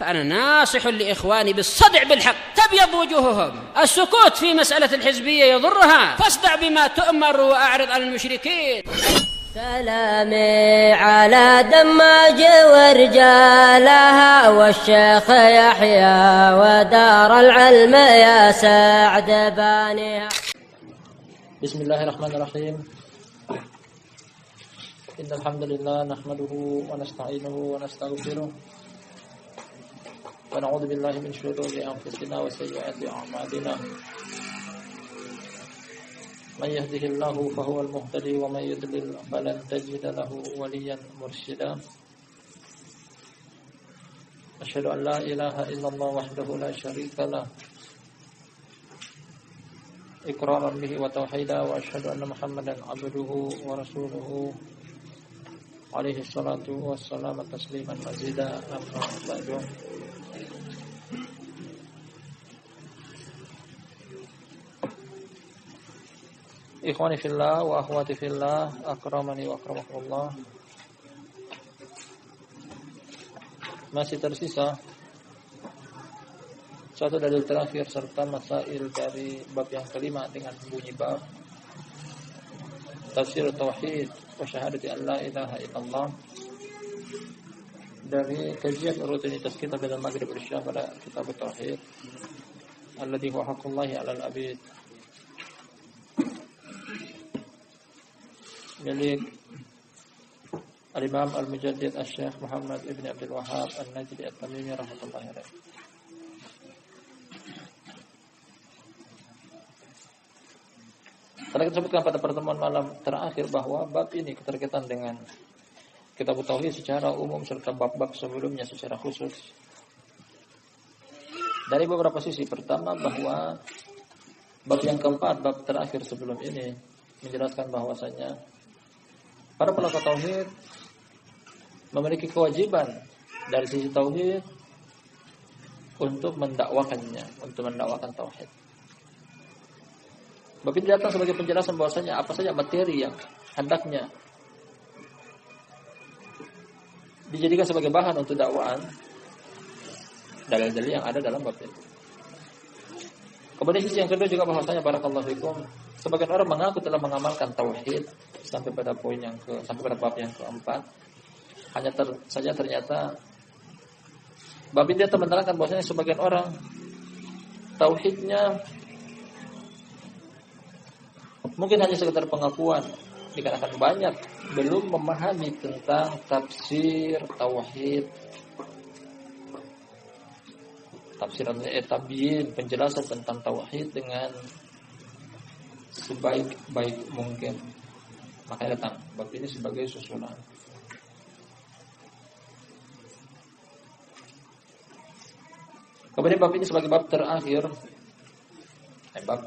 فأنا ناصح لإخواني بالصدع بالحق تبيض وجوههم. السكوت في مسألة الحزبية يضرها، فاصدع بما تؤمر وأعرض عن المشركين. سلامي على دماج ورجالها والشيخ يحيى ودار العلم يا سعد بانيها. بسم الله الرحمن الرحيم. إن الحمد لله نحمده ونستعينه ونستغفره ونعوذ بالله من شرور أنفسنا وسيئات أعمالنا. من يهده الله فهو المهتدي ومن يضلل فلن تجد له وليا مرشدا. أشهد أن لا إله إلا الله وحده لا شريك له إقرارا به وتوحيدا، وأشهد أن محمدا عبده ورسوله عليه الصلاة والسلام تسليما مزيدا. أما بعد، ikhwani fillah wa akhwati fillah, akramani wa akramakumullah. Masih tersisa satu dalil terakhir serta masail dari bab yang kelima dengan bunyi bab tafsir tauhid wa syahadati an la ilaha illallah dari kajian rutinitas kita pada maghrib isya pada kitab tauhid alladhi huwa haqqullahi 'alal 'abid milik Al-Imam Al-Mujaddid Asy-Syaikh Muhammad Ibn Abdul Wahhab An-Najdi At-Tamimi rahmatullahi alaih. Telah kita sebutkan pada pertemuan malam terakhir bahwa bab ini keterkaitan dengan Kitab Tauhid secara umum serta bab-bab sebelumnya secara khusus. Dari beberapa sisi, pertama bahwa bab yang keempat, bab terakhir sebelum ini menjelaskan bahwasanya para pelaku tauhid memiliki kewajiban dari sisi tauhid untuk mendakwakannya, untuk mendakwakan tauhid. Bab ini datang sebagai penjelasan bahwasanya apa saja materi yang hendaknya dijadikan sebagai bahan untuk dakwaan, dalil-dalil yang ada dalam bab ini. Kemudian sisi yang kedua juga bahwasanya barakallahu fikum, sebagian orang mengaku telah mengamalkan tauhid sampai pada bab yang keempat. Hanya saja ternyata bab ini dia menerangkan bahwasanya sebagian orang tauhidnya mungkin hanya sekedar pengakuan, dikarenakan banyak belum memahami tentang tafsir tauhid, tafsiran tabyin, penjelasan tentang tauhid dengan sebaik-baik mungkin. Makanya datang bab ini sebagai susunan. Kemudian bab ini sebagai bab terakhir, bab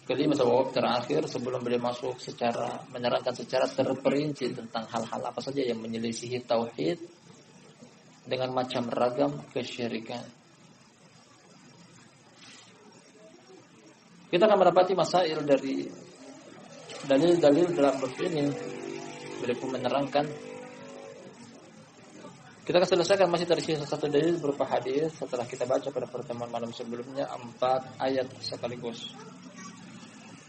kelima sebagai bab terakhir sebelum beliau masuk secara menerangkan secara terperinci tentang hal-hal apa saja yang menyelisihi tauhid dengan macam ragam kesyirikan. Kita akan mendapati masail dari dalil-dalil dalam bab ini. Beliau pun menerangkan. Kita akan selesaikan masih dari satu dalil berupa hadis setelah kita baca pada pertemuan malam sebelumnya 4 ayat sekaligus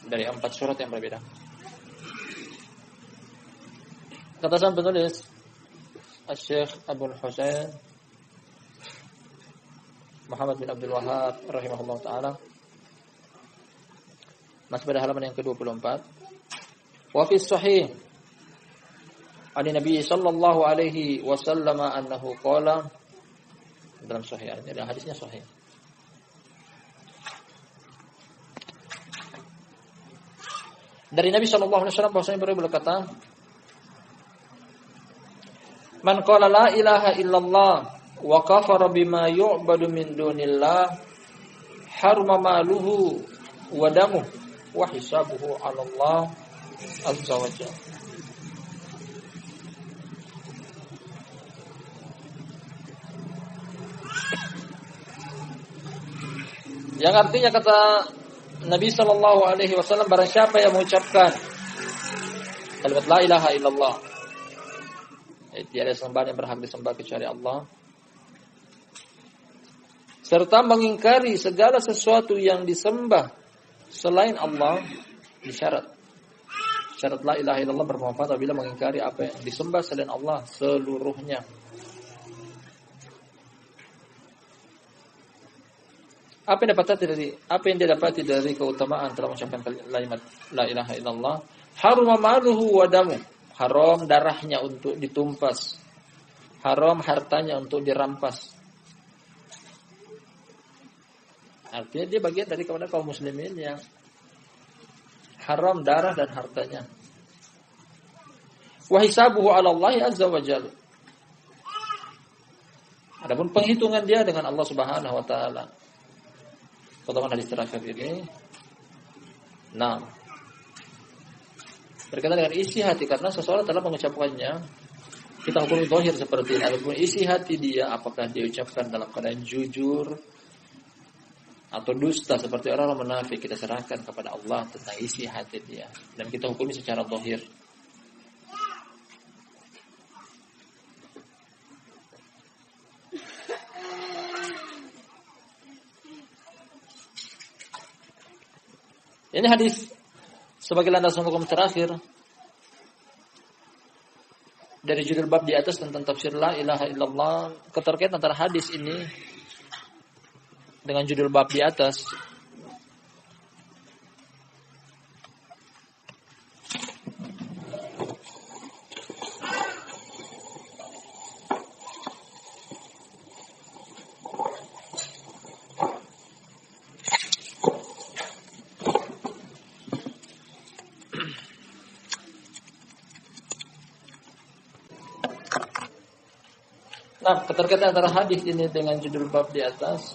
dari 4 surat yang berbeda. Kata sang penulis Asy-Syaikh Abdul Husain Muhammad bin Abdul Wahhab rahimahullah taala, masih pada halaman yang ke-24. Wa fi sahih an Nabi sallallahu alaihi wasallam annahu qala, dalam sahih ini ada hadisnya sahih. Dari Nabi sallallahu alaihi wasallam bahwasanya beliau berkata, "Man qala la ilaha illallah wa kafara bima yu'badu min dunillah harma maluhu wa damuhu wa hisabuhu 'ala Allah azza wa jalla." Yang artinya kata Nabi sallallahu alaihi wasallam, barang siapa yang mengucapkan kalimat la ilaha illallah, tiada sembahan yang berhak disembah kecuali Allah, serta mengingkari segala sesuatu yang disembah selain Allah. Ini syarat. Syarat la ilaha illallah bermanfaat apabila mengingkari apa yang disembah selain Allah seluruhnya. Apa yang didapati dari keutamaan telah mengucapkan kalimat la ilaha illallah? Harum maluhu wa damu. Haram darahnya untuk ditumpas. Haram hartanya untuk dirampas. Artinya dia bagian dari kepada kaum muslimin yang haram darah dan hartanya. Wa hisabuhu 'ala Allah azza wa jalla. Adapun penghitungan dia dengan Allah Subhanahu wa taala. Potongan hadis terakhir ini. Nah, berkaitan dengan isi hati, karena seseorang telah mengucapkannya, kita hukum zahir seperti ini. Adapun isi hati dia, apakah dia ucapkan dalam keadaan jujur atau dusta seperti orang munafik, kita serahkan kepada Allah tentang isi hati dia, dan kita hukumi secara zahir. Ini hadis sebagai landasan hukum terakhir dari judul bab di atas tentang tafsir la ilaha illallah. Keterkaitan antara hadis ini dengan judul bab di atas keterkaitan antara hadis ini dengan judul bab di atas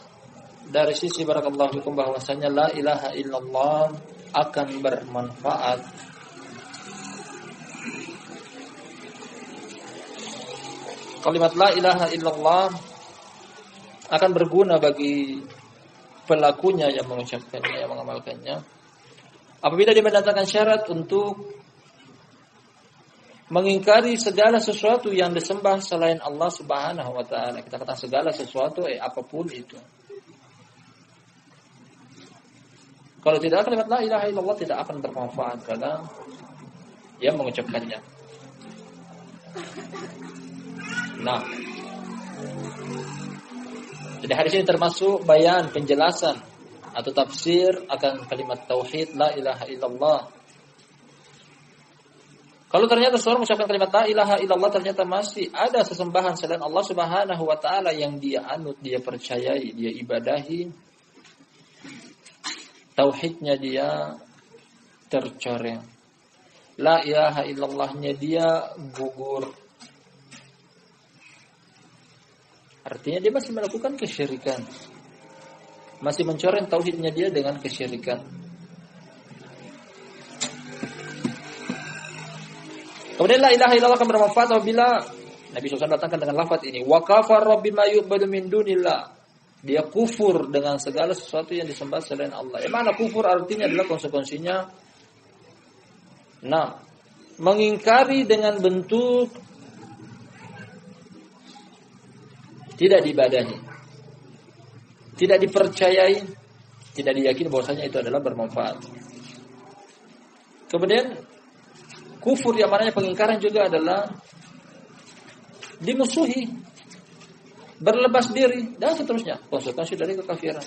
dari sisi barakallahu fikum bahwasanya la ilaha illallah akan bermanfaat kalimat la ilaha illallah akan berguna bagi pelakunya yang mengucapkannya, yang mengamalkannya apabila dia mendatangkan syarat untuk mengingkari segala sesuatu yang disembah selain Allah Subhanahu wa taala. Kita katakan segala sesuatu apapun itu. Kalau tidak kalimat la ilaha illallah tidak akan bermanfaat karena dia mengucapkannya. Nah, jadi hadis ini termasuk bayan, penjelasan atau tafsir akan kalimat tauhid la ilaha illallah. Kalau ternyata seorang mengucapkan kalimat la ilaha illallah ternyata masih ada sesembahan selain Allah Subhanahu wa taala yang dia anut, dia percayai, dia ibadahi, tauhidnya dia tercoreng. La ilaha illallahnya dia gugur. Artinya dia masih melakukan kesyirikan. Masih mencoreng tauhidnya dia dengan kesyirikan. Kemudian la ilaha illallah akan bermanfaat apabila Nabi SAW datangkan dengan lafaz ini. Wa kafara bima yu'badu min dunillah. Dia kufur dengan segala sesuatu yang disembah selain Allah. Mana kufur artinya adalah konsekuensinya. Nah, mengingkari dengan bentuk tidak diibadahi, tidak dipercayai, tidak diyakini bahwasanya itu adalah bermanfaat. Kemudian kufur yang mananya pengingkaran juga adalah dimusuhi, berlepas diri dan seterusnya. Konsekuensi dari kekafiran.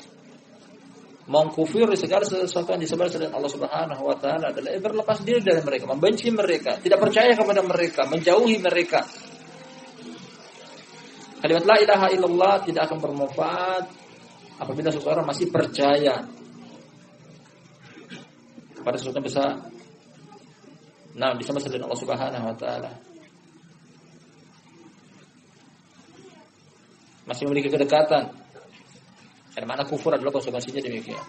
Mengkufir segala sesuatu yang disembah selain Allah Subhanahu wa taala adalah berlepas diri dari mereka, membenci mereka, tidak percaya kepada mereka, menjauhi mereka. Kalimat la ilaha illallah tidak akan bermanfaat apabila seseorang masih percaya pada sesuatu yang besar. Nah, disembah selain Allah Subhanahu wa taala. Masih memiliki kedekatan. Karena makna kufur adalah konsekuensinya demikian.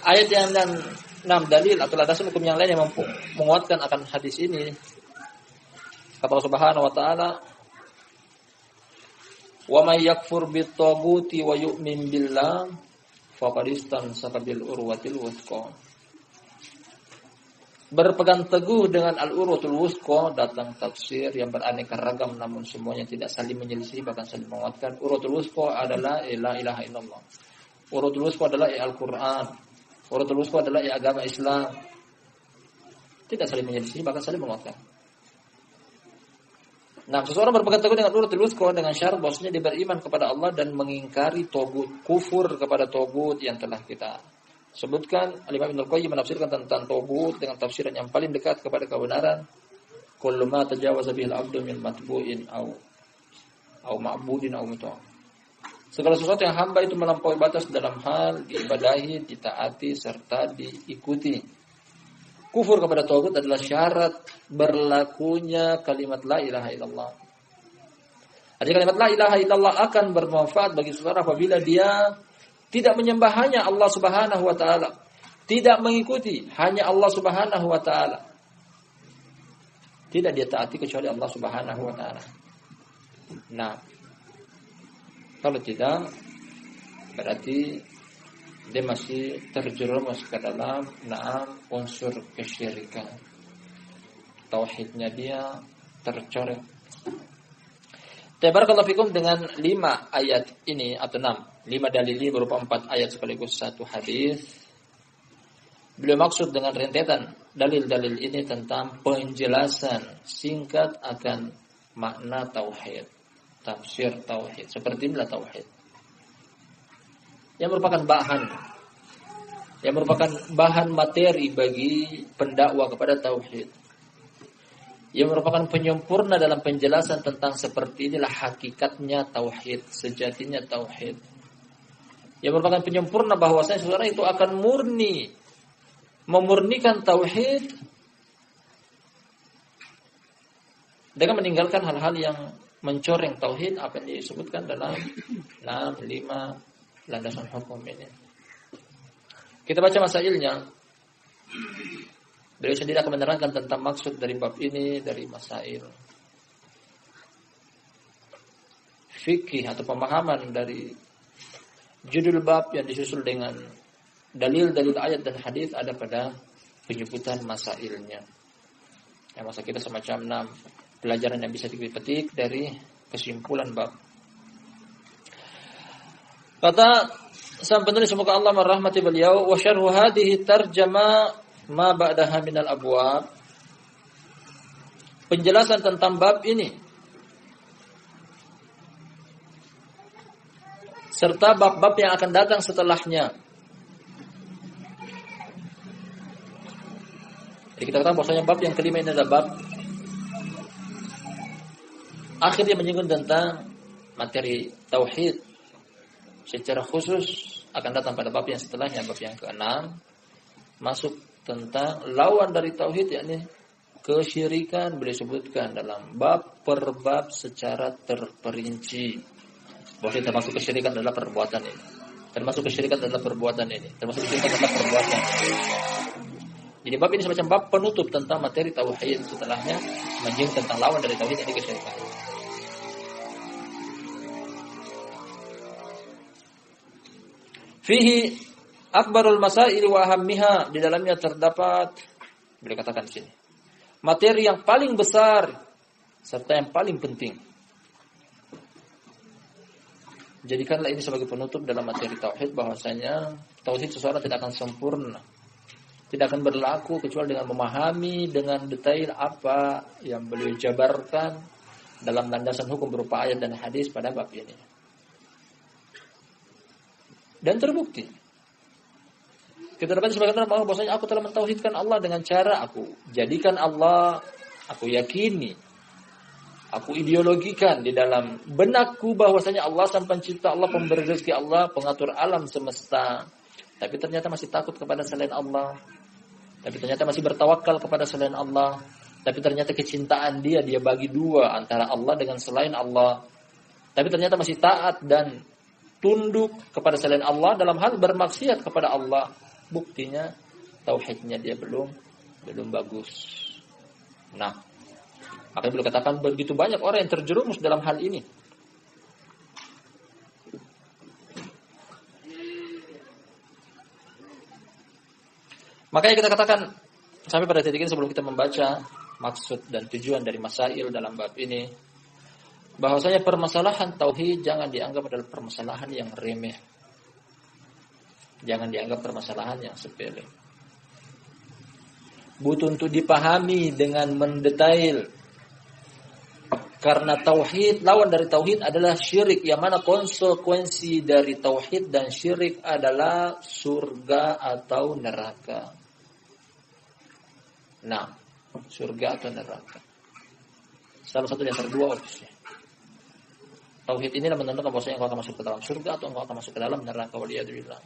Ayat yang dan 6 dalil atau landasan hukum yang lain yang menguatkan akan hadis ini. Kata Allah Subhanahu wa taala, "Wa may yakfur bit-taghuti wa yu'min billah faqad istamsaka bil urwatil wuthqa." berpegang teguh dengan al-urwatul wusqa, datang tafsir yang beraneka ragam namun semuanya tidak saling menyelisih bahkan saling menguatkan. Urwatul wusqa adalah la ilaha illallah. Urwatul wusqa adalah Al-Qur'an. Urwatul wusqa adalah agama Islam. Tidak saling menyelisih bahkan saling menguatkan. Nah, seseorang berpegang teguh dengan urwatul wusqa dengan syarat bahwasanya dia beriman kepada Allah dan mengingkari togut, kufur kepada togut yang telah kita sebutkan. Al-Imam Ibnu Qayyim menafsirkan tentang togut dengan tafsiran yang paling dekat kepada kebenaran. Kullu ma tajawaza bihil abdu min matbu'in au ma'budin au muta'. Segala sesuatu yang hamba itu melampaui batas dalam hal diibadahi, ditaati serta diikuti. Kufur kepada tagut adalah syarat berlakunya kalimat la ilaha illallah. Artinya kalimat la ilaha illallah akan bermanfaat bagi seseorang apabila dia tidak menyembah hanya Allah Subhanahu wa taala, tidak mengikuti hanya Allah Subhanahu wa taala. Tidak dia taati kecuali Allah Subhanahu wa taala. Nah, kalau tidak berarti dia masih terjerumus ke dalam unsur kesyirikan. Tauhidnya dia tercoreng. Tabarakallahu fikum dengan 5 ayat ini atau 5 dalil ini berupa 4 ayat sekaligus 1 hadis. Beliau maksud dengan rentetan dalil-dalil ini tentang penjelasan singkat akan makna tauhid, tafsir tauhid, seperti inilah tauhid. Yang merupakan bahan materi bagi pendakwa kepada tauhid. Yang merupakan penyempurna dalam penjelasan tentang seperti inilah hakikatnya tauhid, sejatinya tauhid. Yang merupakan penyempurna bahwasanya seseorang itu akan memurnikan tauhid dengan meninggalkan hal-hal yang mencoreng tauhid apa yang disebutkan dalam 5 landasan hukum ini. Kita baca masailnya. Beliau sendiri akan menerangkan tentang maksud dari bab ini dari masail fikih atau pemahaman dari judul bab yang disusul dengan dalil-dalil ayat dan hadis ada pada penyebutan masailnya. Ya, masa kita semacam 6 pelajaran yang bisa dipetik dari kesimpulan bab. Kata sang penulis semoga Allah merahmati beliau, wa syarhu hadhihi tarjama ma ba'daha minal abwab. Penjelasan tentang bab ini serta bab-bab yang akan datang setelahnya. Jadi kita katakan bahwasanya bab yang kelima ini adalah bab akhirnya menyinggung tentang materi tauhid secara khusus, akan datang pada bab yang setelahnya, bab yang ke-6 masuk tentang lawan dari tauhid, yakni kesyirikan. Beliau sebutkan dalam bab per bab secara terperinci bahwa termasuk kesyirikan adalah perbuatan ini, termasuk kesyirikan adalah perbuatan ini, termasuk kesyirikan adalah perbuatan ini. Jadi bab ini semacam bab penutup tentang materi tauhid, setelahnya menyinggung tentang lawan dari tauhid, ini kesyirikan. Fihi akbarul masail wa ahammiha, di dalamnya terdapat, beliau katakan di sini, materi yang paling besar serta yang paling penting. Jadikanlah ini sebagai penutup dalam materi tauhid, bahwasanya tauhid seseorang tidak akan sempurna, tidak akan berlaku kecuali dengan memahami dengan detail apa yang beliau jabarkan dalam landasan hukum berupa ayat dan hadis pada bab ini. Dan terbukti kita dapat sebagian orang bahwasanya aku telah mentauhidkan Allah dengan cara aku jadikan Allah, aku yakini, aku ideologikan di dalam benakku bahwasanya Allah sang pencipta, Allah pemberi rezeki, Allah pengatur alam semesta. Tapi ternyata masih takut kepada selain Allah. Tapi ternyata masih bertawakal kepada selain Allah. Tapi ternyata kecintaan dia bagi dua antara Allah dengan selain Allah. Tapi ternyata masih taat dan tunduk kepada selain Allah dalam hal bermaksiat kepada Allah. Buktinya tauhidnya dia belum bagus. Nah, makanya beliau katakan begitu banyak orang yang terjerumus dalam hal ini. Makanya kita katakan Sampai pada titik ini sebelum kita membaca maksud dan tujuan dari masail dalam bab ini, bahwasanya permasalahan tauhid jangan dianggap adalah permasalahan yang remeh. Jangan dianggap permasalahan yang sepele. Butuh untuk dipahami dengan mendetail. Karena tauhid, lawan dari tauhid adalah syirik, yang mana konsekuensi dari tauhid dan syirik adalah surga atau neraka. Nah, surga atau neraka. Salah satu di antara dua opsi. Tauhid inilah menentukan bahwasanya engkau akan masuk ke dalam surga atau engkau akan masuk ke dalam neraka, waliyadzubillah.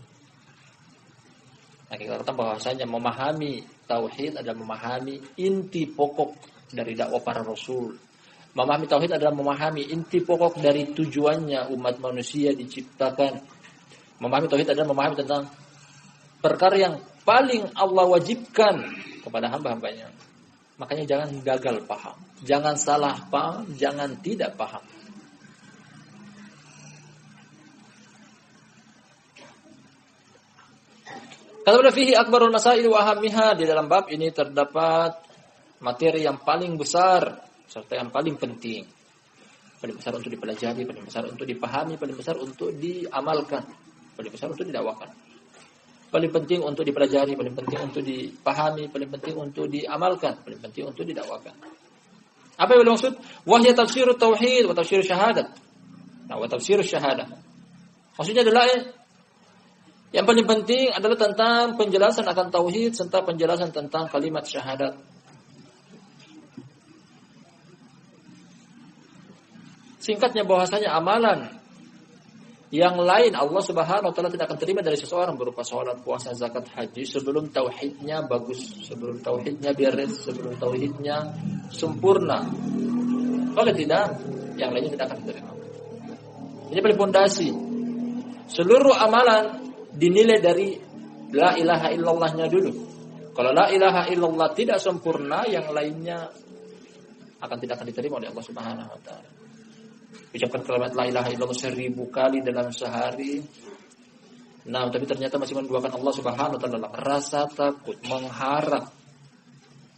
Nah, kita katakan bahwasanya memahami tauhid adalah memahami inti pokok dari dakwah para rasul. Memahami tauhid adalah memahami inti pokok dari tujuannya umat manusia diciptakan. Memahami tauhid adalah memahami tentang perkara yang paling Allah wajibkan kepada hamba-hambanya. Makanya jangan gagal paham, jangan salah paham, jangan tidak paham. Kalau fihi akbarul masail wa ahammiha, di dalam bab ini terdapat materi yang paling besar serta yang paling penting. Paling besar untuk dipelajari, paling besar untuk dipahami, paling besar untuk diamalkan, paling besar untuk didakwakan. Paling penting untuk dipelajari, paling penting untuk dipahami, paling penting untuk diamalkan, paling penting untuk didakwakan. Apa yang dimaksud? Wahya tafsirut tauhid wa tafsirus syahadat. Nah, wa tafsirus syahadat. Maksudnya adalah yang paling penting adalah tentang penjelasan akan tauhid serta penjelasan tentang kalimat syahadat. Singkatnya bahwasanya amalan yang lain Allah Subhanahu wa taala tidak akan terima dari seseorang berupa salat, puasa, zakat, haji sebelum tauhidnya bagus, sebelum tauhidnya beres, sebelum tauhidnya sempurna. Kalau tidak, yang lainnya tidak akan diterima. Ini paling fondasi. Seluruh amalan dinilai dari la ilaha illallahnya dulu. Kalau la ilaha illallah tidak sempurna, yang lainnya tidak akan diterima oleh Allah Subhanahu wa taala. Ucapkan kalimat la ilaha illallah 1000 kali dalam sehari. Nah, tapi ternyata masih menduakan Allah Subhanahu wa taala, rasa takut, mengharap,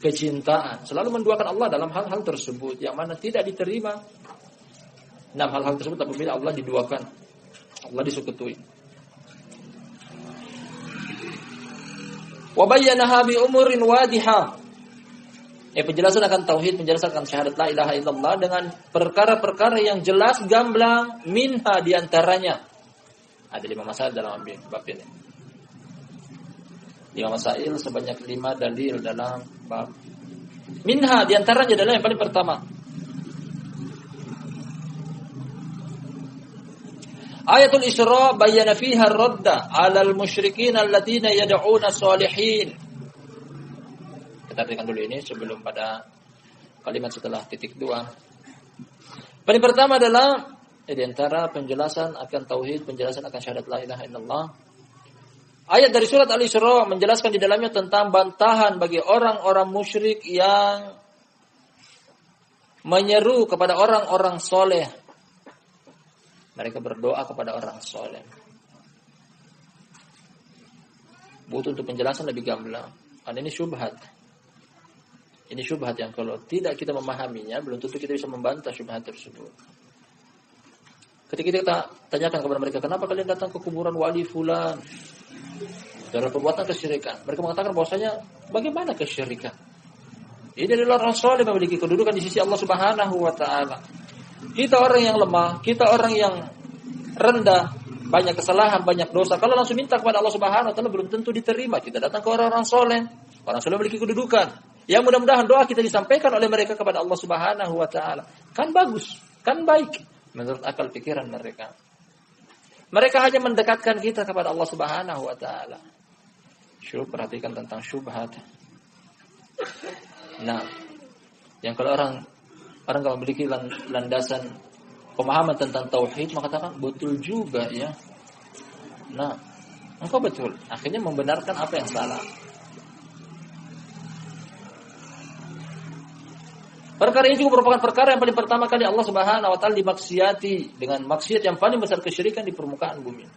kecintaan, selalu menduakan Allah dalam hal-hal tersebut yang mana tidak diterima. Nah, hal-hal tersebut apabila Allah diduakan, Allah disekutuai. Wa bayyanaha bi umurin wadiha. Penjelasan akan tauhid, penjelasan akan syahadat la ilaha illallah dengan perkara-perkara yang jelas gamblang, minha di antaranya. Ada 5 masail dalam bab ini. 5 masail sebanyak 5 dalil dalam bab. Minha di antaranya adalah yang paling pertama. Ayatul Isra bayyana fiha ar-radda 'alal musyrikin alladziina yad'uuna shalihin. Kita artikan dulu ini sebelum pada kalimat setelah titik 2. Paling pertama adalah di antara penjelasan akan tauhid, penjelasan akan syahadat la ilaha illallah. Ayat dari surat Al-Isra menjelaskan di dalamnya tentang bantahan bagi orang-orang musyrik yang menyeru kepada orang-orang soleh. Mereka berdoa kepada orang soleh. Butuh untuk penjelasan lebih gamblang. Karena ini syubhat. Ini syubhat yang kalau tidak kita memahaminya, belum tentu kita bisa membantah syubhat tersebut. Ketika kita tanyakan kepada mereka, kenapa kalian datang ke kuburan wali fulan? Dalam perbuatan kesyirikan. Mereka mengatakan bahwasanya bagaimana kesyirikan? Ini adalah orang soleh memiliki kedudukan di sisi Allah Subhanahu wa taala. Kita orang yang lemah, kita orang yang rendah, banyak kesalahan, banyak dosa. Kalau langsung minta kepada Allah Subhanahu wa taala belum tentu diterima. Kita datang ke orang-orang soleh. Orang soleh memiliki kedudukan. Yang mudah-mudahan doa kita disampaikan oleh mereka kepada Allah Subhanahu wa taala. Kan bagus, kan baik menurut akal pikiran mereka. Mereka hanya mendekatkan kita kepada Allah Subhanahu wa taala. Perhatikan tentang syubhat. Nah, yang kalau orang kalau memiliki landasan pemahaman tentang tauhid, maka katakan betul juga ya. Nah, engkau betul. Akhirnya membenarkan apa yang salah. Perkara ini juga merupakan perkara yang paling pertama kali Allah Subhanahu wa taala dimaksiati dengan maksiat yang paling besar kesyirikan di permukaan bumi.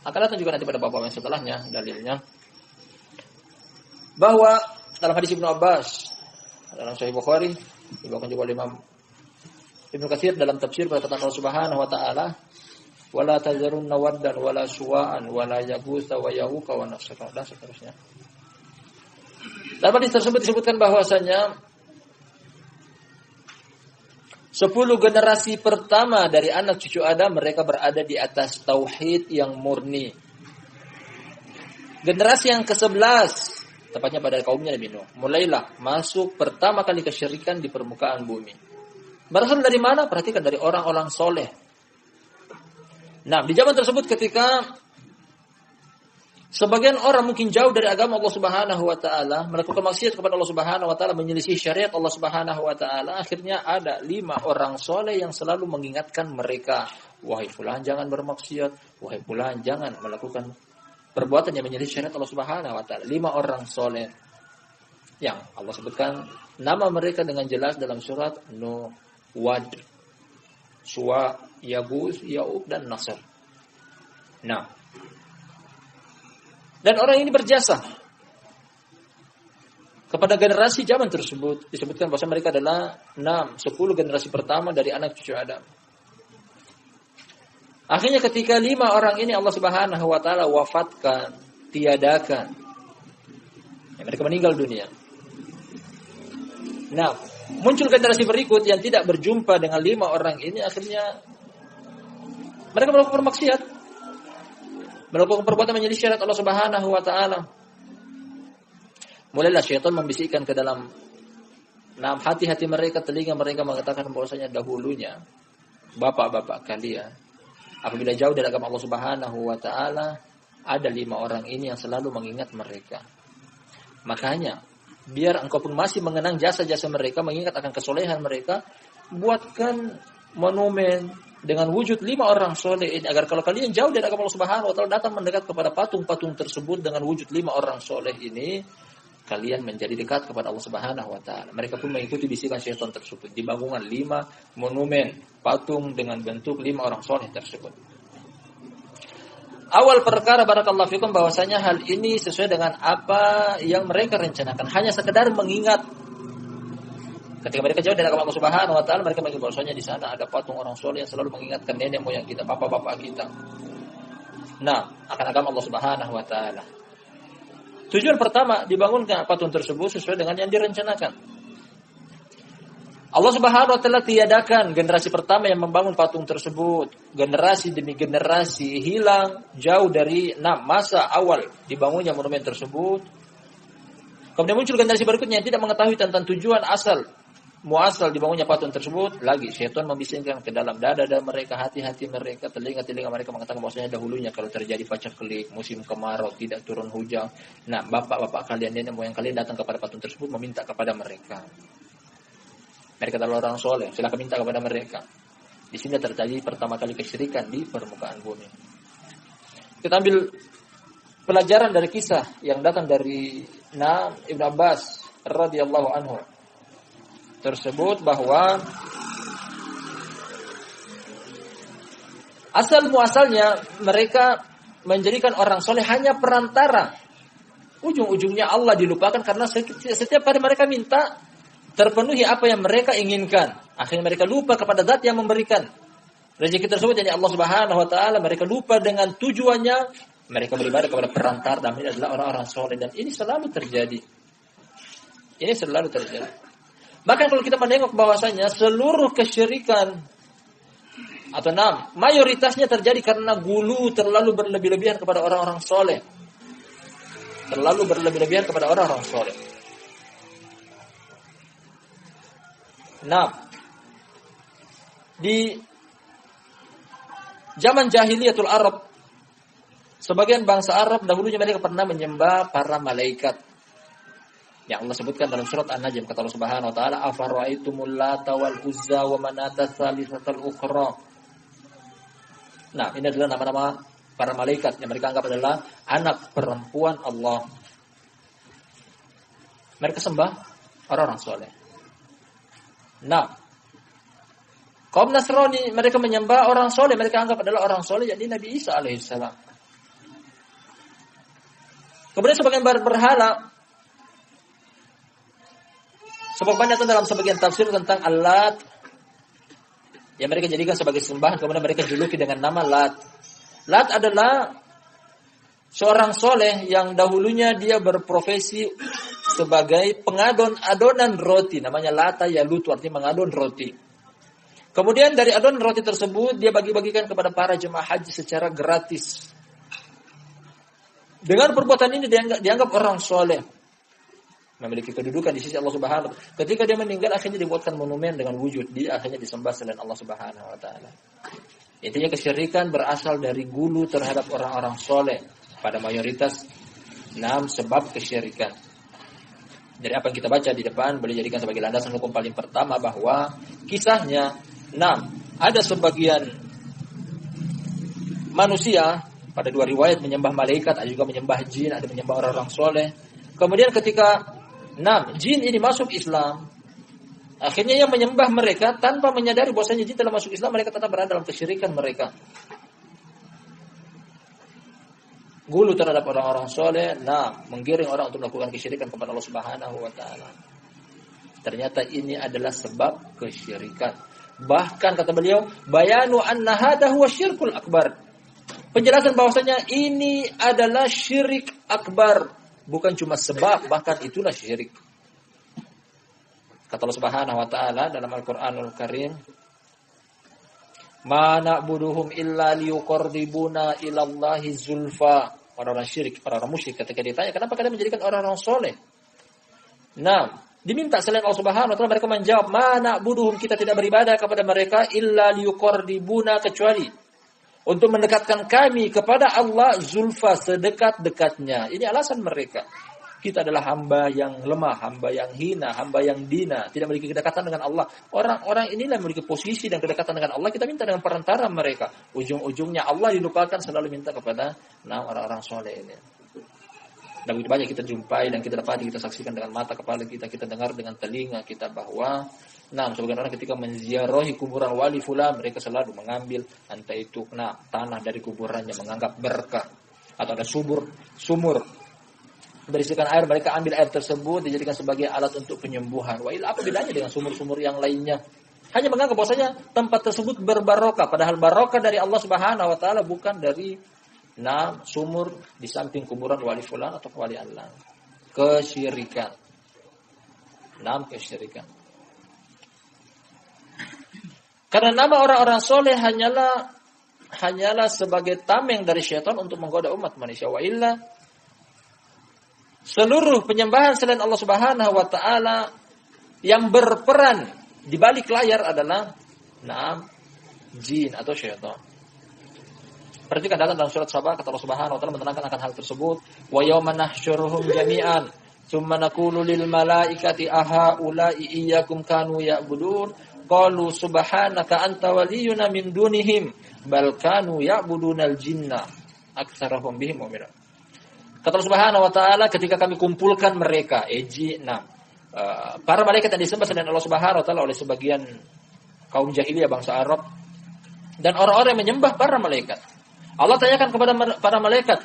Akan datang juga nanti pada bab yang setelahnya dalilnya bahwa dalam hadis Ibnu Abbas dalam Sahih Bukhari, dibawakan juga oleh Imam Ibnu Katsir dalam tafsir perkataan Allah Subhanahu wa taala, "Wala tazarunna waddan wala suwa'an wala yaghutsa wa ya'uqa wa nasra." Dan seterusnya. Dalam hadis tersebut disebutkan bahwasanya 10 generasi pertama dari anak cucu Adam mereka berada di atas tauhid yang murni. Generasi yang ke-11 tepatnya pada kaumnya Nabi Nuh, mulailah masuk pertama kali kesyirikan di permukaan bumi. Berasal dari mana? Perhatikan, dari orang-orang soleh. Nah, di zaman tersebut ketika sebagian orang mungkin jauh dari agama Allah Subhanahu wa taala, melakukan maksiat kepada Allah Subhanahu wa taala, menyelisih syariat Allah Subhanahu wa taala, akhirnya ada 5 orang soleh yang selalu mengingatkan mereka, "Wahai fulan, jangan bermaksiat, wahai fulan, jangan melakukan perbuatan yang menyelisih syariat Allah Subhanahu wa taala." 5 orang soleh yang Allah sebutkan nama mereka dengan jelas dalam surat Nuh, Wad, Suwa, Yaghus, Ya'uq dan Nasr. Nah, dan orang ini berjasa kepada generasi zaman tersebut. Disebutkan bahwa mereka adalah 10 generasi pertama dari anak cucu Adam. Akhirnya ketika 5 orang ini Allah Subhanahu wa taala wafatkan, tiadakan, mereka meninggal dunia. Nah, muncul generasi berikut yang tidak berjumpa dengan 5 orang ini, akhirnya mereka melakukan maksiat, melakukan perbuatan menyelisih syariat Allah Subhanahu wa taala. Mulailah syaitan membisikkan ke dalam hati-hati mereka, telinga mereka mengatakan bahwasanya dahulunya bapak-bapak kalian apabila jauh dari agama Allah Subhanahu wa taala, ada 5 orang ini yang selalu mengingat mereka. Makanya, biar engkau pun masih mengenang jasa-jasa mereka, mengingat akan kesolehan mereka, buatkan monumen dengan wujud 5 orang soleh ini, agar kalau kalian jauh dari agama Allah Subhanahu wa taala, datang mendekat kepada patung-patung tersebut dengan wujud 5 orang soleh ini, kalian menjadi dekat kepada Allah Subhanahu wa taala. Mereka pun mengikuti bisikan syaitan tersebut. Dibangunkan 5 monumen patung dengan bentuk 5 orang soleh tersebut. Awal perkara barakallahu fikum bahwasanya hal ini sesuai dengan apa yang mereka rencanakan, hanya sekedar mengingat. Ketika mereka jauh dari agama Allah Subhanahu wa taala, mereka mengingat bahwasanya di sana ada patung orang soleh yang selalu mengingatkan nenek moyang kita, bapak-bapak kita. Nah, akan agama Allah Subhanahu wa taala. Tujuan pertama dibangunkan patung tersebut sesuai dengan yang direncanakan. Allah Subhanahu wa taala tiadakan generasi pertama yang membangun patung tersebut. Generasi demi generasi hilang jauh dari masa awal dibangunnya monumen tersebut. Kemudian muncul generasi berikutnya yang tidak mengetahui tentang tujuan muasal dibangunnya patung tersebut. Lagi syaitan membisikkan ke dalam dada mereka, hati-hati mereka, telinga-telinga mereka mengatakan bahwasanya dahulunya kalau terjadi paceklik, musim kemarau, tidak turun hujan, bapak-bapak kalian, nenek moyang kalian datang kepada patung tersebut meminta kepada mereka. Mereka adalah orang soleh, silakan minta kepada mereka. Di sini terjadi pertama kali kesyirikan di permukaan bumi. Kita ambil pelajaran dari kisah yang datang dari Ibnu Abbas radhiyallahu anhu tersebut, bahwa asal muasalnya mereka menjadikan orang soleh hanya perantara. Ujung-ujungnya Allah dilupakan karena setiap kali mereka minta terpenuhi apa yang mereka inginkan. Akhirnya mereka lupa kepada zat yang memberikan rezeki tersebut, yakni Allah Subhanahu wa taala. Mereka lupa dengan tujuannya. Mereka beribadah kepada perantara, dan ini adalah orang-orang soleh, dan ini selalu terjadi. Ini selalu terjadi. Bahkan kalau kita menengok bahwasanya seluruh kesyirikan atau mayoritasnya terjadi karena gulu terlalu berlebih-lebihan kepada orang-orang soleh. Terlalu berlebih-lebihan kepada orang-orang soleh. Di zaman jahiliyatul Arab, sebagian bangsa Arab dahulunya mereka pernah menyembah para malaikat. Yang Allah sebutkan dalam surat An-Najm, kata Allah Subhanahu wa taala, "Afara'aitumul Lata wal Uzza wa Manata tsalitsatal ukhra." Ini adalah nama-nama para malaikat yang mereka anggap adalah anak perempuan Allah. Mereka sembah orang-orang soleh. Kaum Nasrani mereka menyembah orang soleh, mereka anggap adalah orang soleh, yakni Nabi Isa alaihissalam. Kemudian sebagian berhala Sebabnya itu dalam sebagian tafsir tentang Al-Lat yang mereka jadikan sebagai sembahan, kemudian mereka juluki dengan nama Lat. Lat adalah seorang soleh yang dahulunya dia berprofesi sebagai pengadon-adonan roti, namanya Lata Yalutu, artinya mengadon roti. Kemudian dari adonan roti tersebut dia bagi-bagikan kepada para jemaah haji secara gratis. Dengan perbuatan ini dianggap orang soleh, memiliki kedudukan di sisi Allah Subhanahu wa taala. Ketika dia meninggal akhirnya dibuatkan monumen dengan wujud dia akhirnya disembah selain Allah Subhanahu wa taala. Intinya kesyirikan berasal dari gulu terhadap orang-orang soleh pada mayoritas 6 sebab kesyirikan. Dari apa yang kita baca di depan boleh jadikan sebagai landasan hukum paling pertama bahwa kisahnya 6 ada sebagian manusia pada 2 riwayat menyembah malaikat, ada juga menyembah jin, ada menyembah orang-orang soleh. Kemudian ketika 6 jin ini masuk Islam, akhirnya yang menyembah mereka tanpa menyadari bahwasanya jin telah masuk Islam, mereka tetap berada dalam kesyirikan mereka. Gulu terhadap orang-orang soleh, menggiring orang untuk melakukan kesyirikan kepada Allah Subhanahu wa taala. Ternyata ini adalah sebab kesyirikan. Bahkan kata beliau, bayanu anna hadha huwa syirkul akbar. Penjelasan bahwasanya ini adalah syirik akbar, bukan cuma sebab, bahkan itulah syirik. Kata Allah Subhanahu wa taala dalam Al-Qur'anul Karim, "Ma na'buduhum illa liyuqarribuna ilallahi zulfa." Orang-orang syirik, orang-orang musyrik ketika ditanya, "Kenapa kalian menjadikan orang-orang soleh?" Diminta selain Allah Subhanahu wa taala, mereka menjawab, "Ma na'buduhum," kita tidak beribadah kepada mereka, "illa liyuqarribuna," kecuali untuk mendekatkan kami kepada Allah zulfa, sedekat-dekatnya. Ini alasan mereka. Kita adalah hamba yang lemah, hamba yang hina, hamba yang dina, tidak memiliki kedekatan dengan Allah. Orang-orang inilah memiliki posisi dan kedekatan dengan Allah. Kita minta dengan perantara mereka. Ujung-ujungnya Allah dilupakan, selalu minta kepada orang-orang soleh ini. Dan begitu banyak kita jumpai dan kita dapati, kita saksikan dengan mata kepala kita, kita dengar dengan telinga kita bahwa sebagian orang ketika menziarahi kuburan wali fulan, mereka selalu mengambil entah itu tanah dari kuburannya, menganggap berkah. Atau ada sumur berisikan air, mereka ambil air tersebut dijadikan sebagai alat untuk penyembuhan. Wah, apa bedanya dengan sumur-sumur yang lainnya? Hanya menganggap bahwasanya tempat tersebut berbarokah, padahal barokah dari Allah Subhanahu wa taala, bukan dari sumur di samping kuburan wali fulan atau wali Allah. Kesyirikan. Kesyirikan. Karena nama orang-orang soleh hanyalah sebagai tameng dari syaitan untuk menggoda umat manusia. Wa illa seluruh penyembahan selain Allah Subhanahu wa taala yang berperan di balik layar adalah jin atau syaitan. Perhatikan datang dalam surat Sabah, kata Allah Subhanahu wa taala menerangkan akan hal tersebut, wa yauma nahsyuruhum jami'an tsumma naqulu lil malaikati aha ulai iyyakum kanu ya'budun qalu subhanaka anta waliyuna min dunihim bal kanu ya'budunal jinna aktsarahum bihim mu'minun. Kata Allah Subhanahu wa taala, ketika kami kumpulkan mereka, para malaikat yang disembah selain Allah Subhanahu wa taala oleh sebagian kaum jahiliyah bangsa Arab dan orang-orang yang menyembah para malaikat. Allah tanyakan kepada para malaikat,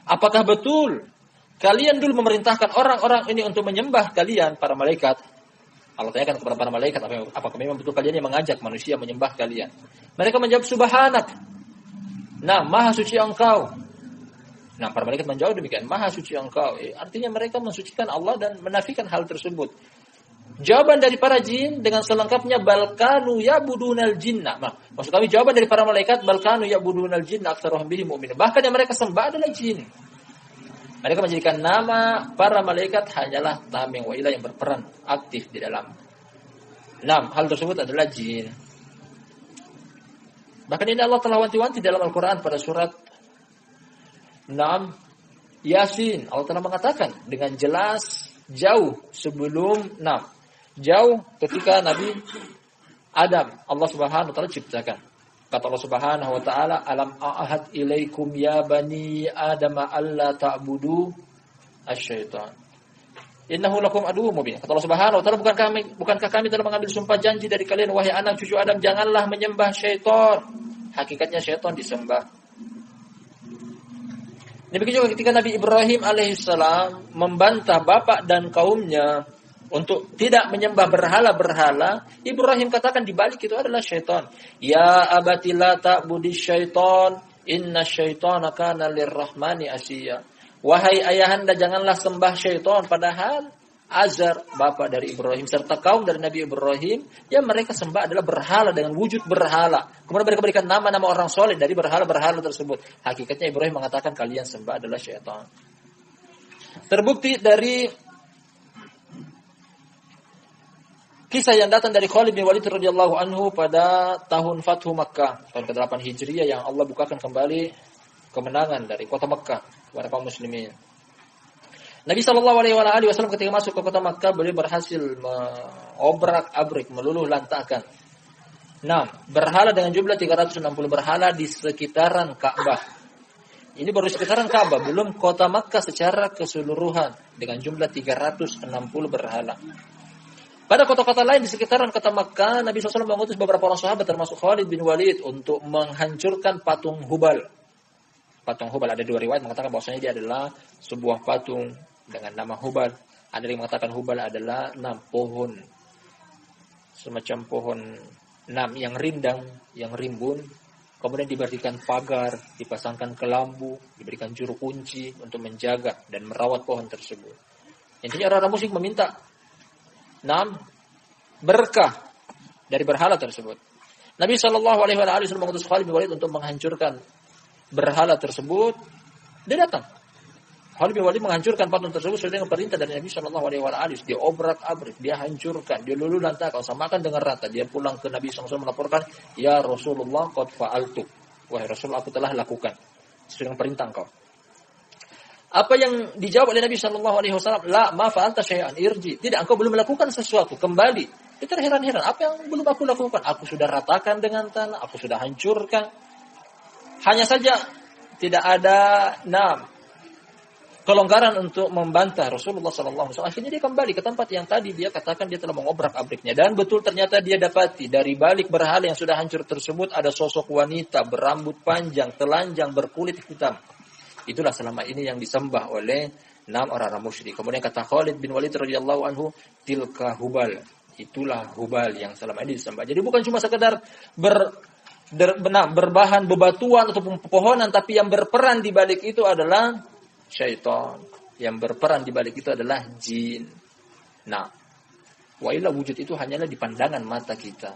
apakah betul kalian dulu memerintahkan orang-orang ini untuk menyembah kalian, para malaikat? Allah tanyakan kepada para malaikat, apakah memang betul kalian yang mengajak manusia menyembah kalian? Mereka menjawab, subhanak. Maha suci engkau. Para malaikat menjawab demikian, maha suci engkau. Artinya mereka mensucikan Allah dan menafikan hal tersebut. Jawaban dari para jin dengan selengkapnya, balkanu ya'budunal jinna. Maksud kami jawaban dari para malaikat, balkanu ya'budunal jinna aktsarahum bihim mu'minun. Bahkan yang mereka sembah adalah jin. Mereka menjadikan nama para malaikat hanyalah tameng wa ilah yang berperan aktif di dalam. Hal tersebut adalah jin. Bahkan ini Allah telah wanti-wanti dalam Al-Quran pada surat Yasin. Allah telah mengatakan dengan jelas jauh sebelum jauh ketika Nabi Adam Allah Subhanahu wa taala ciptakan. Kata Allah Subhanahu wa taala, alam a'had ilaikum ya bani Adam alla ta'budu asyaitan. Innahu lakum aduwwum mubin. Kata Allah Subhanahu wa taala, bukankah kami telah mengambil sumpah janji dari kalian wahai anak cucu Adam, janganlah menyembah syaitan. Hakikatnya syaitan disembah. Demikian juga ketika Nabi Ibrahim alaihissalam membantah bapak dan kaumnya untuk tidak menyembah berhala-berhala, Ibrahim katakan di balik itu adalah syaitan. Ya abati la ta'budi syaitan, inna syaitana kana lirrahmani asiyya. Wahai ayahanda, janganlah sembah syaitan, padahal Azar, bapak dari Ibrahim, serta kaum dari Nabi Ibrahim, yang mereka sembah adalah berhala dengan wujud berhala. Kemudian mereka berikan nama-nama orang soleh dari berhala-berhala tersebut. Hakikatnya Ibrahim mengatakan kalian sembah adalah syaitan. Terbukti dari kisah yang datang dari Khalid bin Walid radhiyallahu anhu pada tahun Fathu Makkah, tahun ke-8 Hijriah, yang Allah bukakan kembali kemenangan dari kota Makkah kepada kaum muslimin. Nabi SAW ketika masuk ke kota Makkah, beliau berhasil mengobrak-abrik, meluluh lantakkan berhala dengan jumlah 360 berhala di sekitaran Ka'bah. Ini baru sekitaran Ka'bah, belum kota Makkah secara keseluruhan dengan jumlah 360 berhala. Pada kota-kota lain di sekitaran kota Makkah, Nabi SAW mengutus beberapa orang sahabat termasuk Khalid bin Walid untuk menghancurkan patung Hubal. Patung Hubal, ada dua riwayat mengatakan bahwasanya dia adalah sebuah patung dengan nama Hubal. Ada yang mengatakan Hubal adalah pohon, semacam pohon yang rindang, yang rimbun. Kemudian diberikan pagar, dipasangkan kelambu, diberikan juru kunci untuk menjaga dan merawat pohon tersebut. Intinya orang-orang musyrik meminta berkah dari berhala tersebut. Nabi SAW mengutus Khalid bin Walid untuk menghancurkan berhala tersebut. Dia datang. Khalid bin Walid menghancurkan patung tersebut sesuai dengan perintah dari Nabi SAW. Dia obrak-abrik, dia hancurkan, dia luluh lantakkan, samakan dengan rata. Dia pulang ke Nabi SAW melaporkan, ya Rasulullah, qad fa'altu. Wahai Rasul, aku telah lakukan sesuai dengan perintah engkau. Apa yang dijawab oleh Nabi SAW? La ma fa'alta syai'an irji. Tidak, engkau belum melakukan sesuatu. Kembali. Dia terheran-heran. Apa yang belum aku lakukan? Aku sudah ratakan dengan tanah. Aku sudah hancurkan. Hanya saja tidak ada kelonggaran untuk membantah Rasulullah SAW. Akhirnya dia kembali ke tempat yang tadi dia katakan dia telah mengobrak-abriknya. Dan betul ternyata dia dapati dari balik berhala yang sudah hancur tersebut ada sosok wanita berambut panjang, telanjang, berkulit hitam. Itulah selama ini yang disembah oleh orang-orang musyrik. Kemudian kata Khalid bin Walid radhiyallahu anhu, tilka Hubal. Itulah Hubal yang selama ini disembah. Jadi bukan cuma sekedar berbahan bebatuan ataupun pepohonan, tapi yang berperan di balik itu adalah syaitan. Yang berperan di balik itu adalah jin. Wa illa wujud itu hanyalah di pandangan mata kita.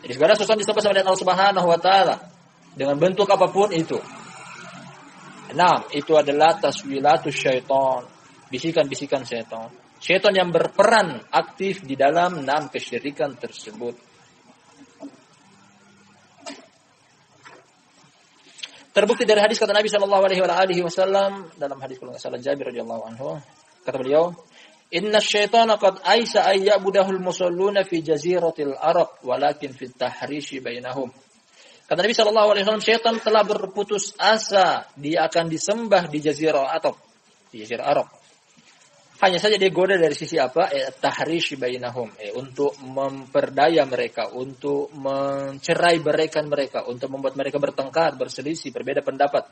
Jadi segala sesuatu disembah oleh Allah Subhanahu wa taala dengan bentuk apapun itu. Itu adalah taswilatus syaitan, bisikan-bisikan syaitan. Syaitan yang berperan aktif di dalam kesyirikan tersebut. Terbukti dari hadis kata Nabi SAW dalam hadis kalau nggak salah Jabir radhiyallahu anhu, kata beliau, "Inna syaitana qad aisa ay ya'budahul musalluna fi jaziratil Arab, walakin fit tahrishi bainahum." Kata Nabi SAW, syaitan telah berputus asa dia akan disembah di Jazirah Arab. Di Jazirah Arab. Hanya saja dia goda dari sisi apa? Tahrish bainahum. Untuk memperdaya mereka, untuk mencerai-beraikan mereka, untuk membuat mereka bertengkar, berselisih, berbeda pendapat.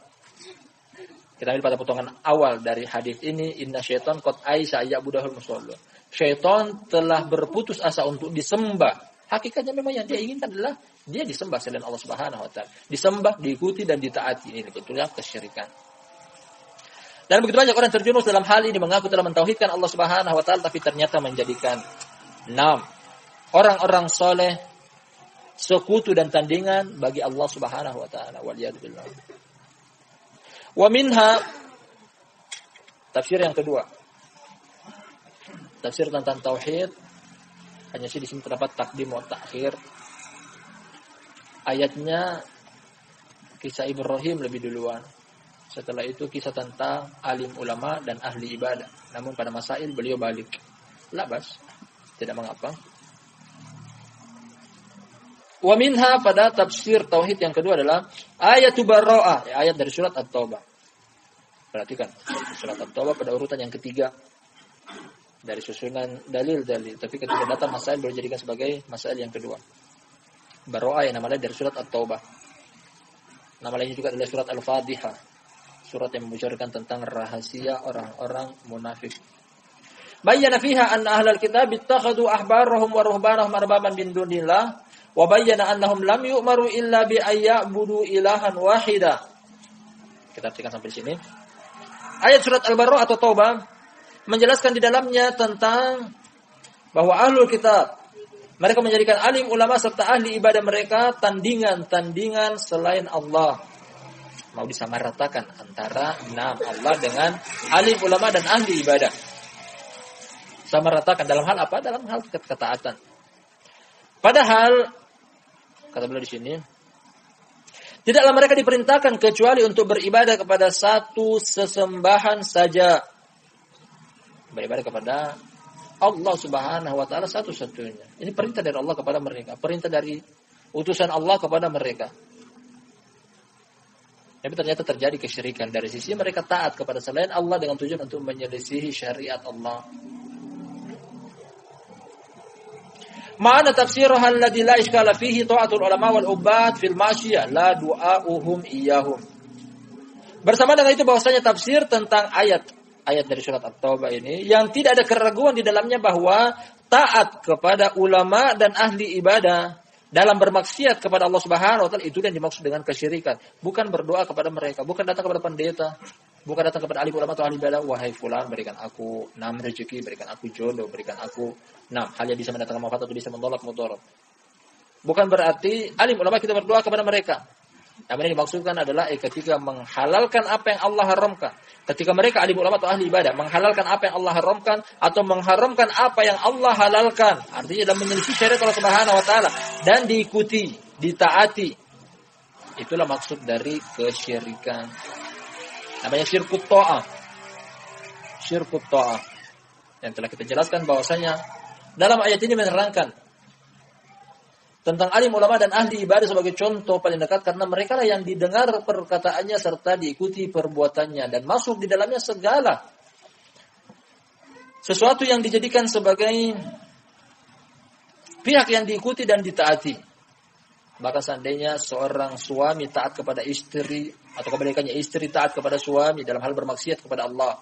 Kita ambil pada potongan awal dari hadis ini, inna syaitan qad aisa ya'budahul musallun. Syaitan telah berputus asa untuk disembah. Hakikatnya memang yang dia inginkan adalah dia disembah selain Allah Subhanahu wa taala. Disembah, diikuti dan ditaati. Ini betulnya kesyirikan. Dan begitu banyak orang terjerumus dalam hal ini mengaku telah mentauhidkan Allah Subhanahu wa taala tapi ternyata menjadikan orang-orang soleh sekutu dan tandingan bagi Allah Subhanahu wa taala. Waliyadzubillah. Wa minha tafsir yang kedua. Tafsir tentang tauhid. Hanya sih di sini terdapat takdim wa ta'khir. Ayatnya kisah Ibrahim lebih duluan. Setelah itu kisah tentang alim ulama dan ahli ibadah. Namun pada masail beliau balik. Labas. Tidak mengapa. Wa minha pada tafsir tauhid yang kedua adalah ayatul bara'ah. Ayat dari surat At-Taubah. Perhatikan. Surat At-Taubah pada urutan yang ketiga. Dari susunan dalil-dalil. Tapi ketika datang masail boleh jadikan sebagai masail yang kedua. Bara'ah yang namanya dari surat At-Taubah. Nama lainnya juga adalah surat Al-Fatihah. Surat yang membicarakan tentang rahasia orang-orang munafik. Bayyana fiha anna ahlal kitab ittakhadhu ahbarahum wa ruhbanahum arbaban min dunillah wa bayyana annahum lam yu'maru illa bi ayya'budu ilahan wahida. Kita artikan sampai di sini. Ayat surat Al-Baqarah atau Taubah menjelaskan di dalamnya tentang bahwa ahlul kitab mereka menjadikan alim ulama serta ahli ibadah mereka tandingan-tandingan selain Allah. Mau disamaratakan antara nama Allah dengan alim ulama dan ahli ibadah. Samaratakan dalam hal apa? Dalam hal ketaatan. Padahal kata beliau di sini, tidaklah mereka diperintahkan kecuali untuk beribadah kepada satu sesembahan saja. Beribadah kepada Allah Subhanahu wa taala satu-satunya. Ini perintah dari Allah kepada mereka, perintah dari utusan Allah kepada mereka. Tapi ternyata terjadi kesyirikan dari sisi mereka taat kepada selain Allah dengan tujuan untuk menyelisihi syariat Allah. Ma'ana tafsiruha alladhi la iskala fihi ta'atul ulama wal ubad fil masyiyah la du'a'uhum iyyahum. Bersama dengan itu bahwasanya tafsir tentang ayat dari surat At-Taubah ini yang tidak ada keraguan di dalamnya bahwa taat kepada ulama dan ahli ibadah dalam bermaksiat kepada Allah Subhanahu wa taala itu yang dimaksud dengan kesyirikan, bukan berdoa kepada mereka, bukan datang kepada pendeta, bukan datang kepada ahli ulama atau ahli ibadah, wahai fulan berikan aku 6 rezeki, berikan aku jodoh, berikan aku hal yang bisa mendatangkan manfaat atau bisa menolak mudarat. Bukan berarti alim ulama kita berdoa kepada mereka. Yang ini dimaksudkan adalah ketika menghalalkan apa yang Allah haramkan. Ketika mereka alim ulama atau ahli ibadah menghalalkan apa yang Allah haramkan atau mengharamkan apa yang Allah halalkan. Artinya dalam menyelisih syariat Allah Subhanahu wa taala dan diikuti, ditaati. Itulah maksud dari kesyirikan. Namanya syirkut ta'ah. Syirkut ta'ah. Yang telah kita jelaskan bahwasanya dalam ayat ini menerangkan tentang alim ulama dan ahli ibadah sebagai contoh paling dekat karena mereka lah yang didengar perkataannya serta diikuti perbuatannya dan masuk di dalamnya segala sesuatu yang dijadikan sebagai pihak yang diikuti dan ditaati. Bahkan seandainya seorang suami taat kepada istri atau kebalikannya istri taat kepada suami dalam hal bermaksiat kepada Allah.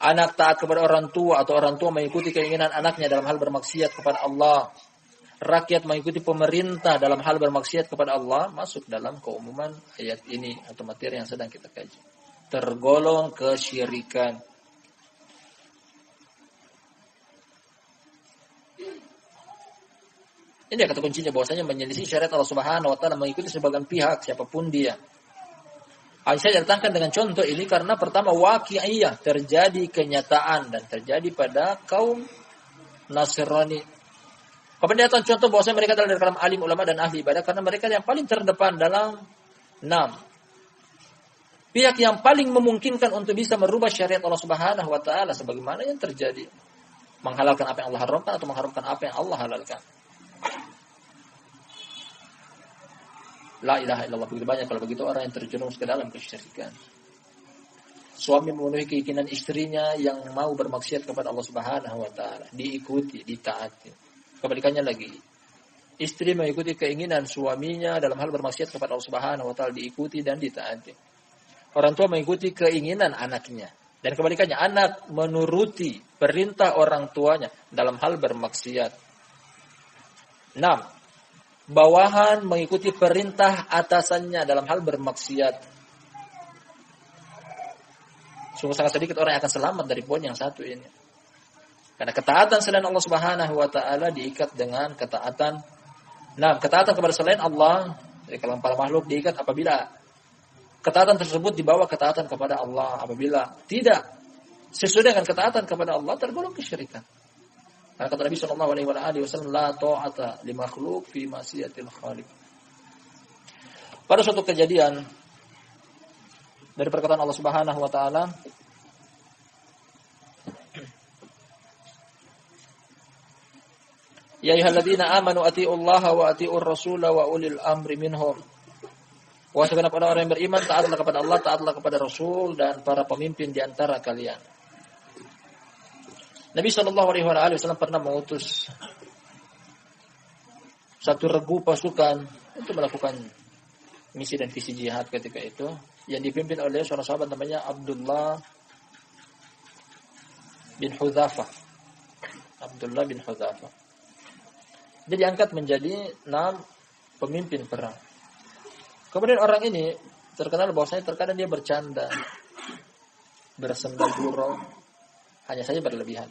Anak taat kepada orang tua atau orang tua mengikuti keinginan anaknya dalam hal bermaksiat kepada Allah. Rakyat mengikuti pemerintah dalam hal bermaksiat kepada Allah, masuk dalam keumuman ayat ini atau materi yang sedang kita kaji. Tergolong kesyirikan. Ini kata kuncinya bahwasanya menyelisih syariat Allah Subhanahu wa taala mengikuti sebagian pihak siapapun dia. Saya datangkan dengan contoh ini karena pertama waqi'iyah terjadi kenyataan dan terjadi pada kaum Nasrani. Kemudian contoh bahwasanya mereka adalah dalam alim ulama dan ahli ibadah karena mereka yang paling terdepan dalam 6 pihak yang paling memungkinkan untuk bisa merubah syariat Allah Subhanahu wa taala sebagaimana yang terjadi. Menghalalkan apa yang Allah haramkan atau mengharamkan apa yang Allah halalkan. La ilaha illallah, begitu banyak kalau begitu orang yang terjerumus ke dalam kesyirikan. Suami memenuhi keinginan istrinya yang mau bermaksiat kepada Allah Subhanahu wa taala, diikuti, ditaati. Kebalikannya lagi, istri mengikuti keinginan suaminya dalam hal bermaksiat kepada Allah Subhanahu wa taala, diikuti dan ditaati. Orang tua mengikuti keinginan anaknya dan kebalikannya anak menuruti perintah orang tuanya dalam hal bermaksiat. 6. Bawahan mengikuti perintah atasannya dalam hal bermaksiat. Sungguh sangat sedikit orang yang akan selamat dari poin yang satu ini. Karena ketaatan selain Allah Subhanahu wa taala diikat dengan ketaatan. Ketaatan kepada selain Allah dari kalangan para makhluk diikat apabila ketaatan tersebut dibawa ketaatan kepada Allah. Apabila tidak sesuai dengan ketaatan kepada Allah tergolong kesyirikan. Karena kata Nabi SAW, la ta'ata li makhluk fi ma'siyatil khaliq. Pada suatu kejadian dari perkataan Allah Subhanahu wa taala, ya ayyuhalladzina amanu atiiullaha wa atiiur rasula wa ulil amri minhum. Wahai segenap orang yang beriman, taatlah kepada Allah, taatlah kepada Rasul dan para pemimpin di antara kalian. Nabi SAW pernah mengutus satu regu pasukan untuk melakukan misi dan visi jihad ketika itu yang dipimpin oleh seorang sahabat namanya Abdullah bin Hudzafah. Abdullah bin Hudzafah. Dia diangkat menjadi pemimpin perang. Kemudian orang ini terkenal bahwasanya terkadang dia bercanda, bersenda gurau, hanya saja berlebihan.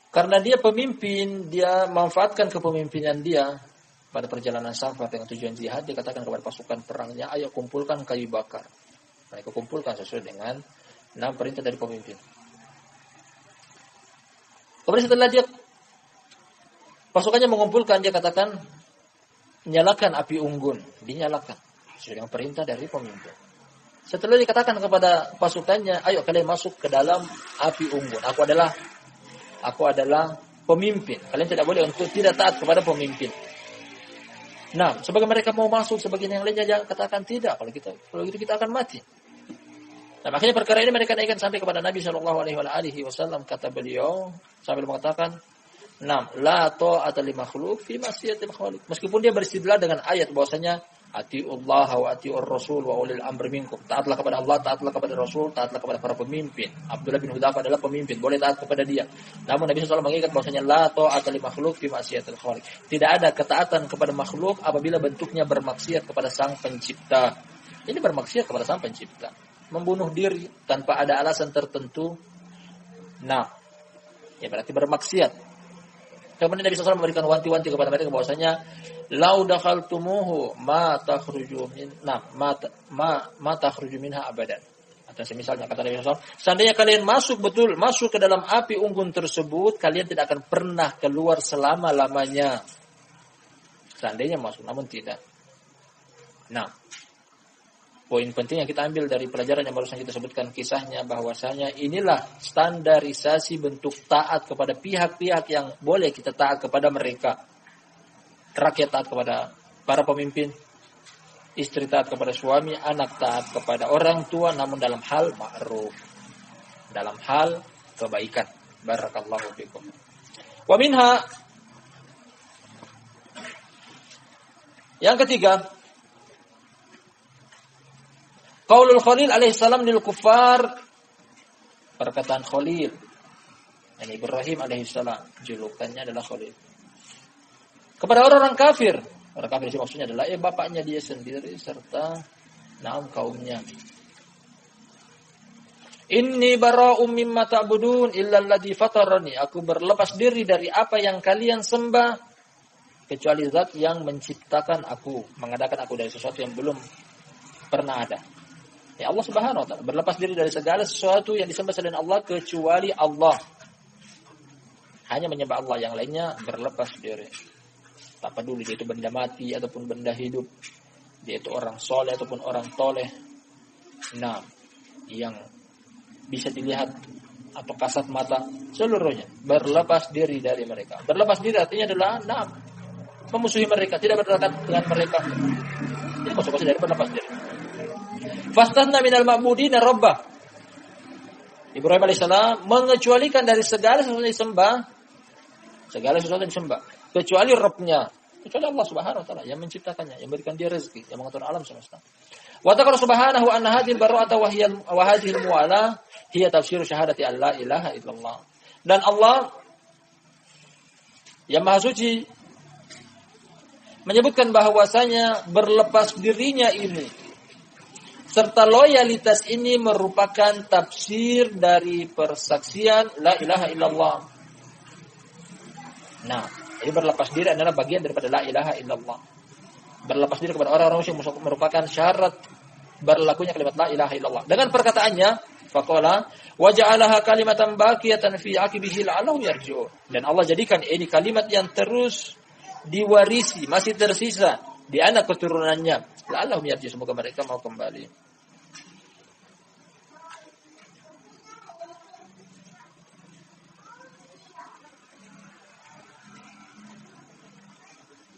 Karena dia pemimpin, dia manfaatkan kepemimpinan dia pada perjalanan safar dengan tujuan jihad. Dia katakan kepada pasukan perangnya, ayo kumpulkan kayu bakar. Mereka kumpulkan sesuai dengan perintah dari pemimpin. Kemudian setelah dia pasukannya mengumpulkan, dia katakan, nyalakan api unggun. Dinyalakan sesuai dengan perintah dari pemimpin. Setelah dikatakan kepada pasukannya, ayo kalian masuk ke dalam api unggun. Aku adalah pemimpin. Kalian tidak boleh untuk tidak taat kepada pemimpin. Nah, sebagian mereka mau masuk, sebagian yang lainnya jangan katakan tidak. Kalau gitu kita akan mati. Nah, makanya perkara ini mereka naikkan sampai kepada Nabi SAW. Kata beliau sambil mengatakan, la ta'ata li makhluq fi ma'siyatil khaliq. Meskipun dia beristidlal dengan ayat bahwasanya atiullah wa atiur rasul wa ulil amri minkum. Taatlah kepada Allah, taatlah kepada Rasul, taatlah kepada para pemimpin. Abdullah bin Hudzafah adalah pemimpin, boleh taat kepada dia. Namun Nabi SAW mengingat bahwasanya la ta'ata li makhluq fi ma'siyatil khaliq. Tidak ada ketaatan kepada makhluk apabila bentuknya bermaksiat kepada Sang Pencipta. Ini bermaksiat kepada Sang Pencipta. Membunuh diri tanpa ada alasan tertentu. Ya berarti bermaksiat. Kemudian Nabi SAW memberikan wanti-wanti kepada mereka bahwasanya lau dakhaltumuhu ma takhruju minha abadan. Atau semisalnya kata Nabi SAW, seandainya kalian masuk ke dalam api unggun tersebut, kalian tidak akan pernah keluar selama-lamanya. Seandainya masuk, namun tidak. Poin penting yang kita ambil dari pelajaran yang barusan kita sebutkan kisahnya, bahwasanya inilah standarisasi bentuk taat kepada pihak-pihak yang boleh kita taat kepada mereka. Rakyat taat kepada para pemimpin, istri taat kepada suami, anak taat kepada orang tua, namun dalam hal ma'ruf, dalam hal kebaikan. Barakallahu fikum. Wa minha, yang ketiga, qaulul Khalil alaihissalam lil kuffar, perkataan Khalil, yani Ibrahim alaihissalam, julukannya adalah Khalil, kepada orang-orang kafir. Orang kafir itu maksudnya adalah bapaknya dia sendiri serta kaumnya. Inni bara'um mimma ta'budun illa alladzi fatarani. Aku berlepas diri dari apa yang kalian sembah kecuali zat yang menciptakan aku, mengadakan aku dari sesuatu yang belum pernah ada. Ya Allah Subhanahu wa taala berlepas diri dari segala sesuatu yang disembah selain Allah kecuali Allah. Hanya menyembah Allah, yang lainnya berlepas diri. Tak peduli dia itu benda mati ataupun benda hidup, dia itu orang soleh ataupun orang toleh, yang bisa dilihat atau kasat mata, seluruhnya berlepas diri dari mereka. Berlepas diri artinya adalah memusuhi mereka, tidak berdekat dengan mereka. Ini konsekuensi dari berlepas diri. Fastathna minal ma'budina rabbah. Ibrahim alaihissalam mengecualikan dari segala sesuatu yang disembah, kecuali Rabbnya, kecuali Allah Subhanahu wa taala yang menciptakannya, yang memberikan dia rezeki, yang mengatur alam semesta. Wa taqara subhanahu anna hadhil bara'ata wa hadhil mu'ala hiya tafsir syahadati alla ilaha illallah. Dan Allah yang Maha Suci menyebutkan bahwasanya berlepas dirinya ini serta loyalitas ini merupakan tafsir dari persaksian la ilaha illallah. Jadi berlepas diri adalah bagian daripada la ilaha illallah. Berlepas diri kepada orang-orang musyrik merupakan syarat berlakunya kalimat la ilaha illallah. Dengan perkataannya, faqala wa ja'alaha kalimatan baqiyatan fi 'aqibihi la'allahum yarji'un. Dan Allah jadikan ini kalimat yang terus diwarisi, masih tersisa di anak keturunannya. La'allahum yarji'un, semoga mereka mau kembali.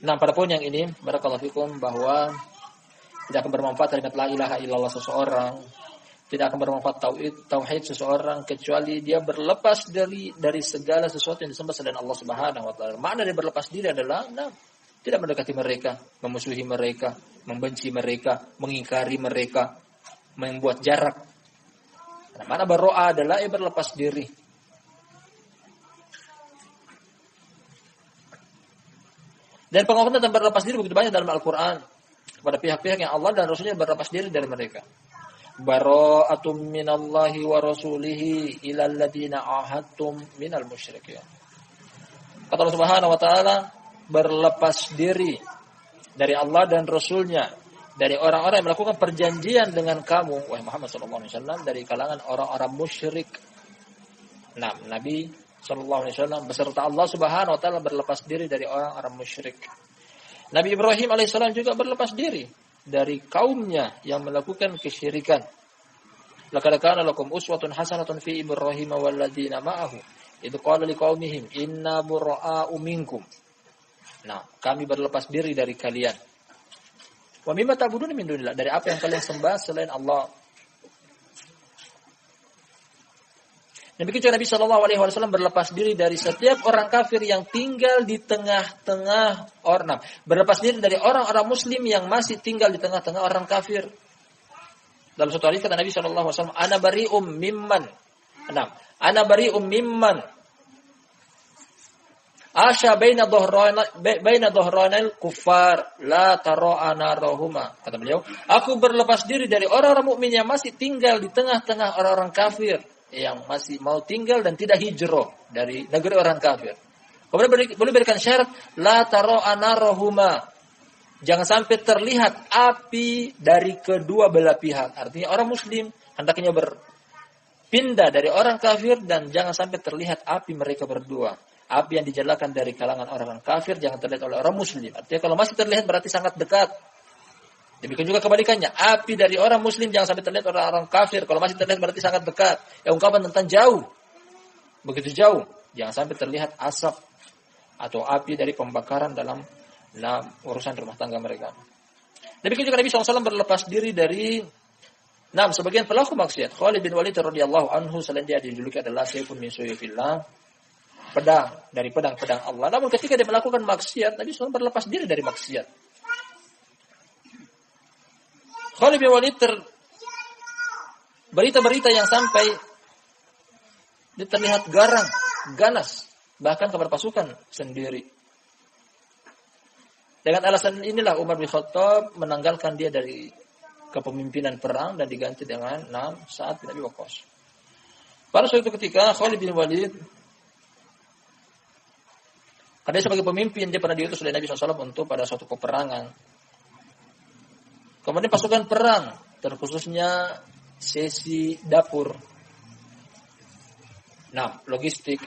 Pada poin yang ini, barakallahu fikum, bahwa tidak akan bermanfaat kalimat la ilaha illallah seseorang, tidak akan bermanfaat tauhid seseorang kecuali dia berlepas dari segala sesuatu yang disembah selain Allah Subhanahu wa taala. Makna dari berlepas diri adalah tidak mendekati mereka, memusuhi mereka, membenci mereka, mengingkari mereka, membuat jarak. Nah, mana baro'a adalah berlepas diri. Dan pengakuan tentang berlepas diri begitu banyak dalam Al-Quran kepada pihak-pihak yang Allah dan Rasulnya berlepas diri dari mereka. Bara'atum minallahi wa rasulihi ilal ladina ahadtum minal musyrikin. Kata Allah Subhanahu wa taala, berlepas diri dari Allah dan Rasulnya dari orang-orang yang melakukan perjanjian dengan kamu, wahai Muhammad sallallahu alaihi wasallam, dari kalangan orang-orang musyrik. Nah, Nabi sallallahu alaihi wasallam beserta Allah Subhanahu wa taala berlepas diri dari orang-orang musyrik. Nabi Ibrahim alaihissalam juga berlepas diri dari kaumnya yang melakukan kesyirikan. Laqad kana lakum uswatun hasanatun fi Ibrahim wal ladzina ma'ahu idz qala liqaumihim inna bura'a'u minkum. Nah, kami berlepas diri dari kalian. Wa mimma ta'budun min dunillah, dari apa yang kalian sembah selain Allah. Demikian juga Nabi Shallallahu Alaihi Wasallam berlepas diri dari setiap orang kafir yang tinggal di tengah-tengah orang. Berlepas diri dari orang-orang Muslim yang masih tinggal di tengah-tengah orang kafir. Dalam suatu hadis kata Nabi Shallallahu Alaihi Wasallam, "Ana bari'um mimman." Ana bari'um mimman. Asya baina dhahranil kuffar la tara'ana rahuma. Kata beliau, aku berlepas diri dari orang-orang mukmin yang masih tinggal di tengah-tengah orang-orang kafir, yang masih mau tinggal dan tidak hijrah dari negeri orang kafir. Kemudian boleh berikan syarat, la tara'ana rahuma. Jangan sampai terlihat api dari kedua belah pihak. Artinya orang muslim hendaknya berpindah dari orang kafir dan jangan sampai terlihat api mereka berdua. Api yang dijalakan dari kalangan orang-orang kafir jangan terlihat oleh orang muslim. Artinya kalau masih terlihat berarti sangat dekat. Demikian juga kebalikannya. Api dari orang muslim jangan sampai terlihat oleh orang kafir. Kalau masih terlihat berarti sangat dekat. Ya, ungkapan tentang jauh. Begitu jauh. Jangan sampai terlihat asap atau api dari pembakaran dalam urusan rumah tangga mereka. Demikian juga Nabi SAW berlepas diri dari sebagian pelaku maksiat. Khalid bin Walid radhiyallahu anhu, selain dia dijuluki adalah sayfun min suyufillah, pedang dari pedang-pedang Allah. Namun ketika dia melakukan maksiat, Nabi SAW berlepas diri dari maksiat. Khalid bin Walid berita-berita yang sampai dia terlihat garang, ganas, bahkan kepada pasukan sendiri. Dengan alasan inilah Umar bin Khattab menanggalkan dia dari kepemimpinan perang dan diganti dengan Sa'ad bin Abi Waqqas. Pada suatu ketika Khalid bin Walid, karena sebagai pemimpin dia pernah diutus oleh Nabi SAW untuk pada suatu peperangan. Kemudian pasukan perang, terkhususnya sesi dapur, logistik.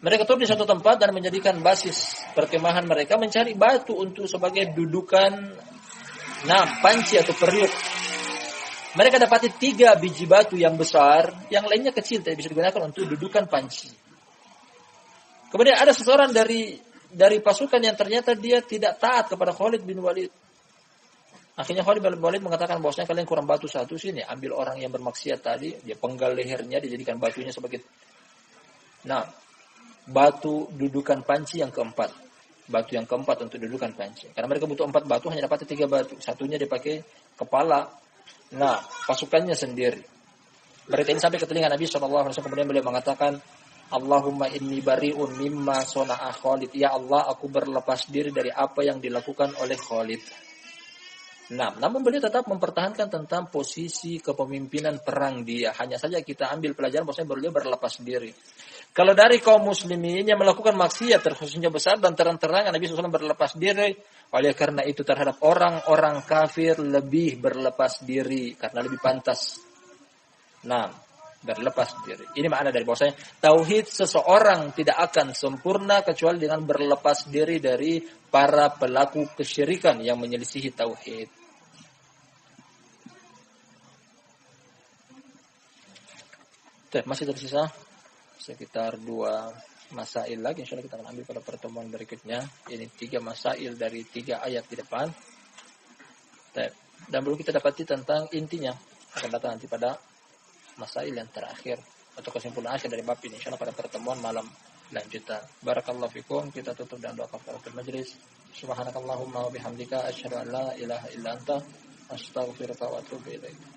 Mereka turun di satu tempat dan menjadikan basis perkemahan mereka mencari batu untuk sebagai dudukan panci atau periuk. Mereka dapati 3 biji batu yang besar, yang lainnya kecil, tidak bisa digunakan untuk dudukan panci. Kemudian ada seseorang dari pasukan yang ternyata dia tidak taat kepada Khalid bin Walid. Akhirnya Khalid bin Walid mengatakan bahwasanya kalian kurang batu satu, sini ambil orang yang bermaksiat tadi, dia penggal lehernya, dijadikan batunya sebagai batu dudukan panci yang keempat. Batu yang keempat untuk dudukan panci. Karena mereka butuh 4 batu, hanya dapat 3 batu. Satunya dipakai kepala pasukannya sendiri. Berita ini sampai ke telinga Nabi SAW, kemudian beliau mengatakan, Allahumma inni bari'un mimma sona'a Khalid. Ya Allah, aku berlepas diri dari apa yang dilakukan oleh Khalid. Namun beliau tetap mempertahankan tentang posisi kepemimpinan perang dia. Hanya saja kita ambil pelajaran bahwasanya beliau berlepas diri. Kalau dari kaum muslimin yang melakukan maksiat terkhususnya besar dan terang-terangan, Nabi SAW berlepas diri. Oleh karena itu terhadap orang-orang kafir lebih berlepas diri karena lebih pantas. Berlepas diri. Ini makna dari bahwasanya tauhid seseorang tidak akan sempurna kecuali dengan berlepas diri dari para pelaku kesyirikan yang menyelisihi tauhid. Masih tersisa sekitar 2 masail lagi. Insyaallah kita akan ambil pada pertemuan berikutnya. Ini 3 masail dari 3 ayat di depan. Dan belum kita dapati tentang intinya. Akan datang nanti pada masail yang terakhir atau kesimpulan akhir dari bab ini insyaallah pada pertemuan malam lanjutan. Barakallahu fikum. Kita tutup dengan doa kafaratul majlis. Subhanakallahumma wa bihamdika asyhadu an la ilaha illa anta astaghfiruka wa atubu ilaik.